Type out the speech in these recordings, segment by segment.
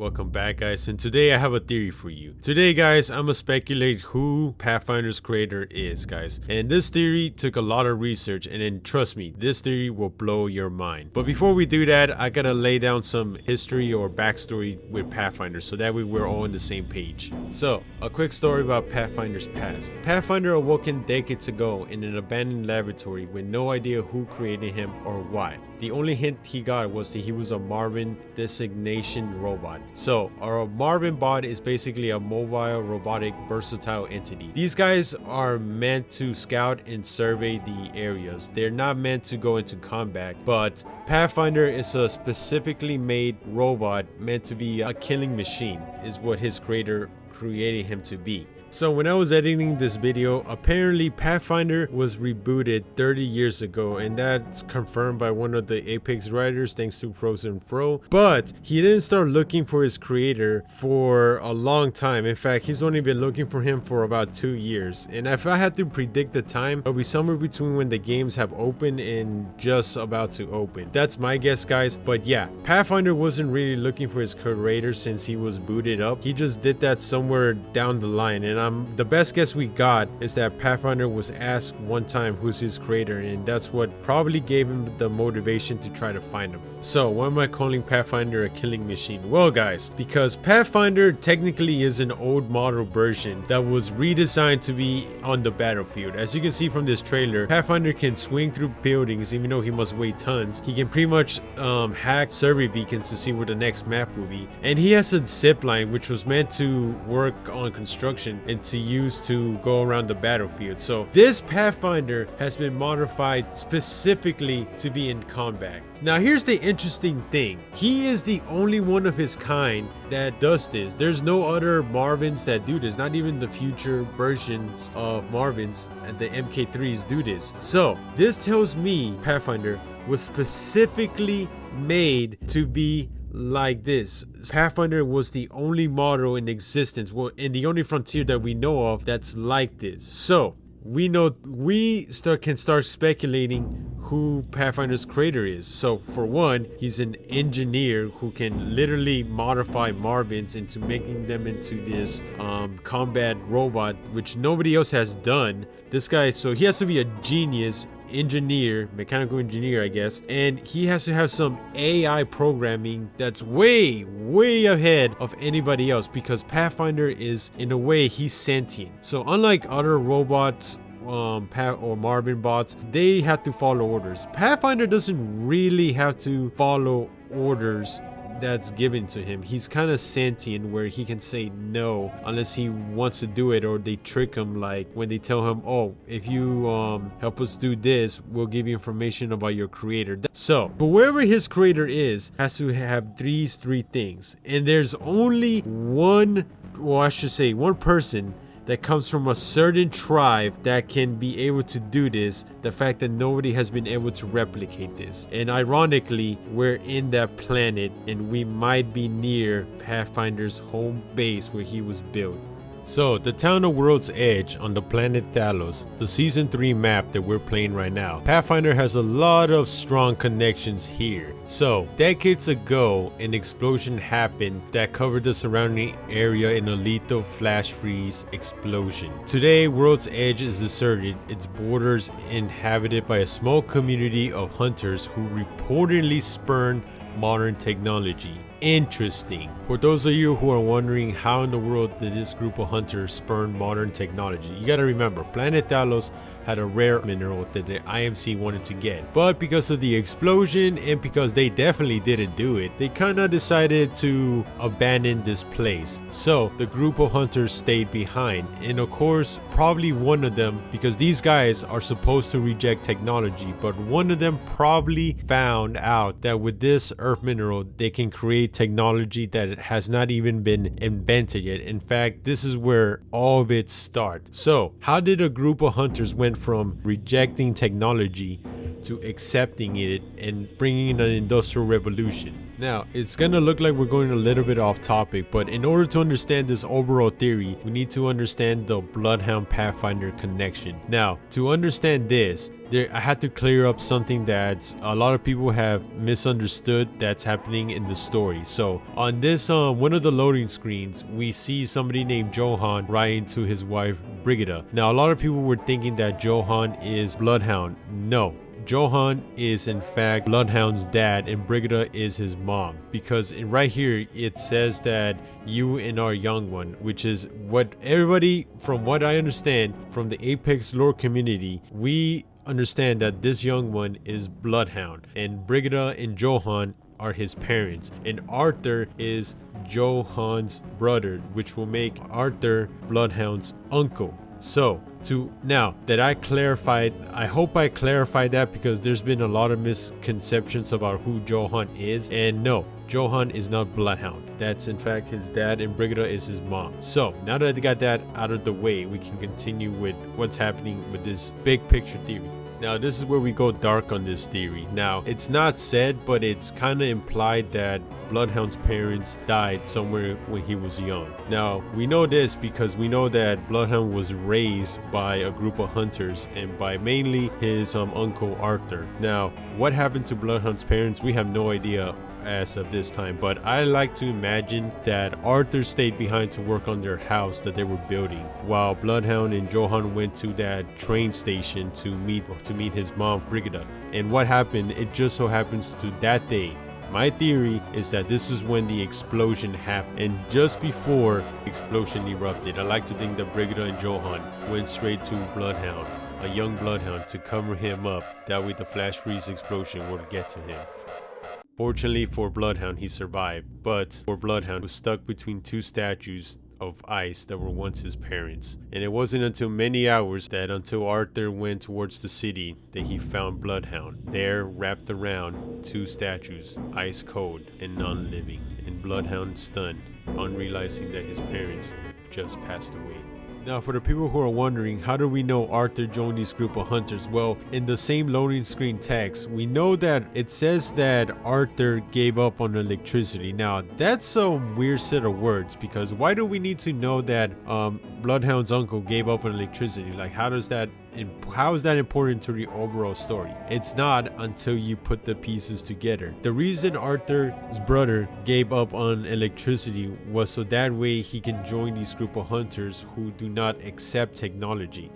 Welcome back, guys, and today I have a theory for you. Today, guys, I'm gonna speculate who Pathfinder's creator is, guys. And this theory took a lot of research, and then trust me, this theory will blow your mind. But before we do that, I gotta lay down some history or backstory with Pathfinder so that way we're all on the same page. So, a quick story about Pathfinder's past. Pathfinder awoken decades ago in an abandoned laboratory with no idea who created him or why. The only hint he got was that he was a Marvin designation robot. So, our Marvin bot is basically a mobile, robotic, versatile entity. These guys are meant to scout and survey the areas. They're not meant to go into combat, but Pathfinder is a specifically made robot meant to be a killing machine, is what his creator created him to be. So when I was editing this video, apparently Pathfinder was rebooted 30 years ago, and that's confirmed by one of the Apex writers thanks to Frozen Fro. But he didn't start looking for his creator for a long time. In fact, he's only been looking for him for about 2 years. And if I had to predict the time, it'll be somewhere between when the games have opened and just about to open. That's my guess, guys. But yeah, Pathfinder wasn't really looking for his creator since he was booted up. He just did that somewhere down the line, and the best guess we got is that Pathfinder was asked one time who's his creator, and that's what probably gave him the motivation to try to find him. So why am I calling Pathfinder a killing machine? Well, guys, because Pathfinder technically is an old model version that was redesigned to be on the battlefield. As you can see from this trailer, Pathfinder can swing through buildings even though he must weigh tons. He can pretty much hack survey beacons to see where the next map will be, and he has a zip line which was meant to work on construction and to use to go around the battlefield. So this Pathfinder has been modified specifically to be in combat. Now here's the interesting thing. He is the only one of his kind that does this. There's no other Marvins that do this. Not even the future versions of Marvins and the MK3s do this. So this tells me Pathfinder was specifically made to be like this. Pathfinder was the only model in existence, well, in the only frontier that we know of that's like this. So we can start speculating who Pathfinder's creator is. So for one, he's an engineer who can literally modify Marvins into making them into this combat robot, which nobody else has done. This guy, so he has to be a genius engineer, mechanical engineer, I guess, and he has to have some AI programming that's way ahead of anybody else, because Pathfinder is, in a way, he's sentient. So unlike other robots or Marvin bots, they have to follow orders. Pathfinder doesn't really have to follow orders that's given to him. He's kind of sentient where he can say no unless he wants to do it, or they trick him, like when they tell him, oh, if you help us do this, we'll give you information about your creator. So but wherever his creator is has to have these three things, and there's only one, well, I should say one person that comes from a certain tribe that can be able to do this. The fact that nobody has been able to replicate this, and ironically we're in that planet and we might be near Pathfinder's home base where he was built. So the town of World's Edge on the planet Talos, the season 3 map that we're playing right now, Pathfinder has a lot of strong connections here. So decades ago, an explosion happened that covered the surrounding area in a lethal flash freeze explosion. Today, World's Edge is deserted, its borders inhabited by a small community of hunters who reportedly spurn modern technology. Interesting. For those of you who are wondering how in the world did this group of hunters spurn modern technology, you gotta remember, planet Talos had a rare mineral that the IMC wanted to get, but because of the explosion and because they definitely didn't do it, they kinda decided to abandon this place. So the group of hunters stayed behind, and of course probably one of them, because these guys are supposed to reject technology, but one of them probably found out that with this earth mineral they can create technology that has not even been invented yet. In fact, this is where all of it starts. So how did a group of hunters went from rejecting technology to accepting it and bringing in an industrial revolution? Now, it's gonna look like we're going a little bit off topic, but in order to understand this overall theory, we need to understand the Bloodhound Pathfinder connection. Now, to understand this, I had to clear up something that a lot of people have misunderstood that's happening in the story. So on this one of the loading screens, we see somebody named Johan writing to his wife Brigida. Now, a lot of people were thinking that Johan is Bloodhound. No, Johan is in fact Bloodhound's dad and Brigida is his mom, because right here it says that you and our young one, which is what everybody, from what I understand from the Apex lore community, we understand that this young one is Bloodhound, and Brigida and Johan are his parents, and Arthur is Johan's brother, which will make Arthur Bloodhound's uncle. So now that I clarified, I hope I clarified that, because there's been a lot of misconceptions about who Johan is, and no, Johan is not Bloodhound. That's in fact his dad and Brigida is his mom. So now that I got that out of the way, we can continue with what's happening with this big picture theory. Now, this is where we go dark on this theory. Now, it's not said, but it's kind of implied that Bloodhound's parents died somewhere when he was young. Now, we know this because we know that Bloodhound was raised by a group of hunters and by mainly his uncle Arthur. Now, what happened to Bloodhound's parents, we have no idea as of this time, but I like to imagine that Arthur stayed behind to work on their house that they were building, while Bloodhound and Johan went to that train station to meet his mom Brigida. And what happened, it just so happens to that day, my theory is that this is when the explosion happened, and just before the explosion erupted, I like to think that Brigida and Johan went straight to Bloodhound, a young Bloodhound, to cover him up. That way the flash freeze explosion would get to him. Fortunately for Bloodhound, he survived, but for Bloodhound, was stuck between two statues of ice that were once his parents. And it wasn't until many hours that until Arthur went towards the city that he found Bloodhound. There, wrapped around two statues, ice cold and non-living, and Bloodhound stunned on realizing that his parents just passed away. Now, for the people who are wondering, how do we know Arthur joined this group of hunters? Well, in the same loading screen text, we know that it says that Arthur gave up on electricity. Now, that's a weird set of words, because why do we need to know that Bloodhound's uncle gave up on electricity? Like, how is that important to the overall story? It's not until you put the pieces together. The reason Arthur's brother gave up on electricity was so that way he can join this group of hunters who do not accept technology.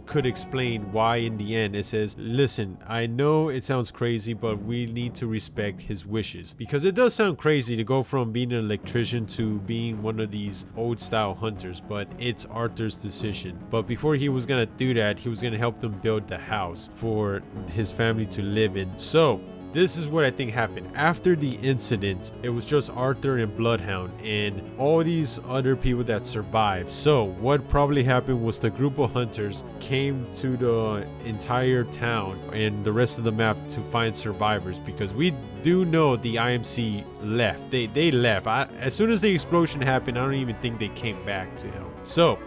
Could explain why in the end it says, listen, I know it sounds crazy, but we need to respect his wishes, because it does sound crazy to go from being an electrician to being one of these old style hunters, but it's Arthur's decision. But before he was gonna do that, he was gonna help them build the house for his family to live in. So this is what I think happened. After the incident, it was just Arthur and Bloodhound and all these other people that survived. So what probably happened was the group of hunters came to the entire town and the rest of the map to find survivors, because we do know the IMC left. They left. As soon as the explosion happened, I don't even think they came back to help. So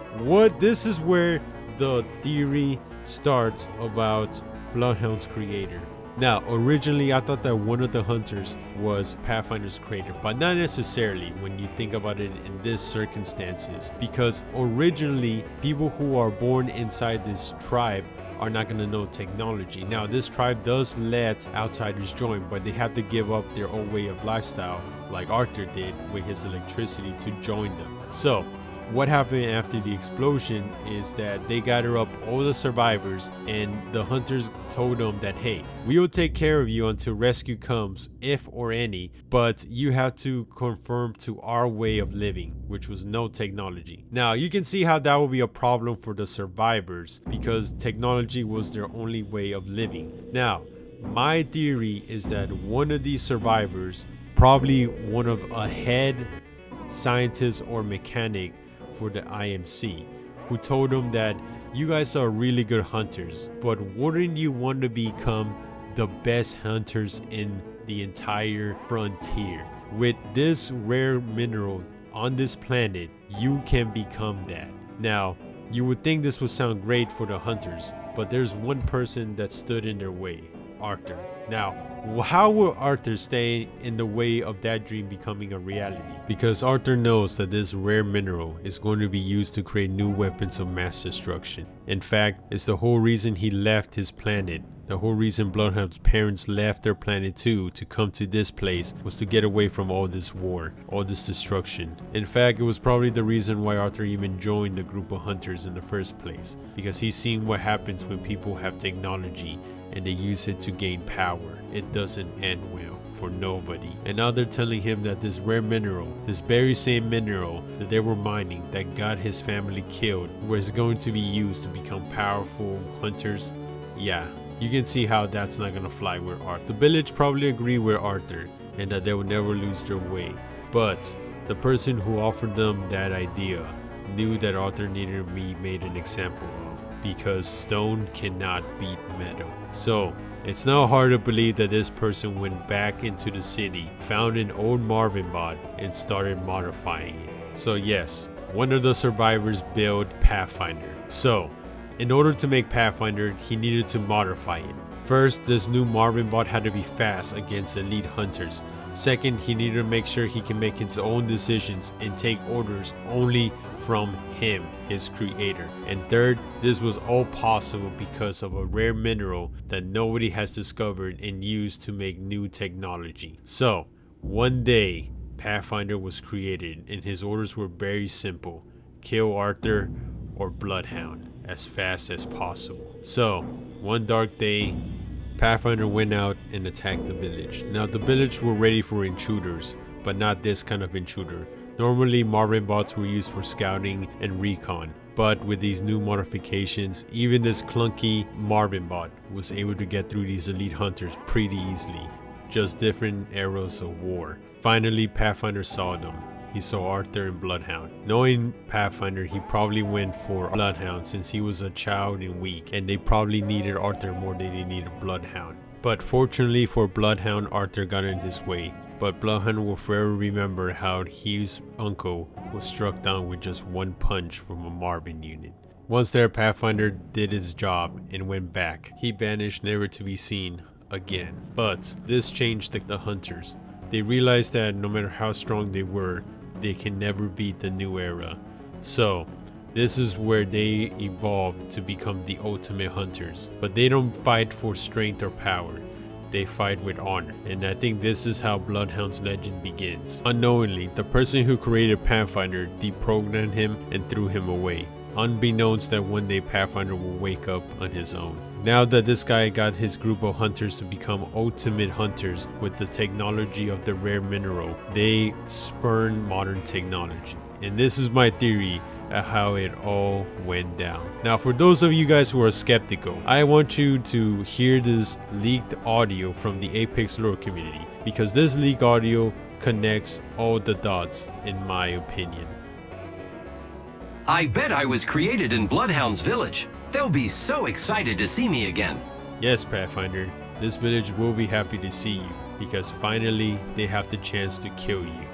this is where the theory starts about Bloodhound's creator. Now, originally I thought that one of the hunters was Pathfinder's creator, but not necessarily when you think about it in this circumstances, because originally people who are born inside this tribe are not going to know technology. Now, this tribe does let outsiders join, but they have to give up their old way of lifestyle, like Arthur did with his electricity, to join them. So what happened after the explosion is that they gather up all the survivors, and the hunters told them that, hey, we will take care of you until rescue comes, if or any, but you have to conform to our way of living, which was no technology. Now, you can see how that will be a problem for the survivors, because technology was their only way of living. Now, my theory is that one of these survivors, probably one of a head scientist or mechanic for the IMC, who told them that you guys are really good hunters, but wouldn't you want to become the best hunters in the entire frontier? With this rare mineral on this planet, you can become that. Now, you would think this would sound great for the hunters, but there's one person that stood in their way: Arthur. Now, how will Arthur stay in the way of that dream becoming a reality? Because Arthur knows that this rare mineral is going to be used to create new weapons of mass destruction. In fact, it's the whole reason he left his planet. The whole reason Bloodhound's parents left their planet too to come to this place was to get away from all this war, all this destruction. In fact, it was probably the reason why Arthur even joined the group of hunters in the first place, because he's seen what happens when people have technology and they use it to gain power. It doesn't end well for nobody. And now they're telling him that this rare mineral, this very same mineral that they were mining that got his family killed, was going to be used to become powerful hunters. Yeah, you can see how that's not gonna fly with Arthur. The village probably agree with Arthur and that they would never lose their way. But the person who offered them that idea knew that Arthur needed to be made an example of, because stone cannot beat metal. So it's now hard to believe that this person went back into the city, found an old Marvin bot, and started modifying it. So yes, one of the survivors built Pathfinder. So in order to make Pathfinder, he needed to modify it. First, this new Marvin bot had to be fast against elite hunters. Second, he needed to make sure he can make his own decisions and take orders only from him, his creator. And third, this was all possible because of a rare mineral that nobody has discovered and used to make new technology. So, one day, Pathfinder was created and his orders were very simple: kill Arthur or Bloodhound as fast as possible. So, one dark day, Pathfinder went out and attacked the village. Now, the village were ready for intruders, but not this kind of intruder. Normally, Marvin bots were used for scouting and recon, but with these new modifications, even this clunky Marvin bot was able to get through these elite hunters pretty easily. Just different eras of war. Finally, Pathfinder saw them. He saw Arthur and Bloodhound. Knowing Pathfinder, he probably went for Bloodhound since he was a child and weak, and they probably needed Arthur more than they needed Bloodhound. But fortunately for Bloodhound, Arthur got in his way. But Bloodhound will forever remember how his uncle was struck down with just one punch from a Marvin unit. Once there, Pathfinder did his job and went back. He vanished, never to be seen again. But this changed the hunters. They realized that no matter how strong they were, they can never beat the new era. So this is where they evolved to become the ultimate hunters. But they don't fight for strength or power. They fight with honor. And I think this is how Bloodhound's legend begins. Unknowingly, the person who created Pathfinder deprogrammed him and threw him away, unbeknownst that one day Pathfinder will wake up on his own. Now that this guy got his group of hunters to become ultimate hunters with the technology of the rare mineral, they spurn modern technology. And this is my theory of how it all went down. Now, for those of you guys who are skeptical, I want you to hear this leaked audio from the Apex lore community, because this leaked audio connects all the dots in my opinion. I bet I was created in Bloodhound's village. They'll be so excited to see me again. Yes, Pathfinder, this village will be happy to see you, because finally they have the chance to kill you.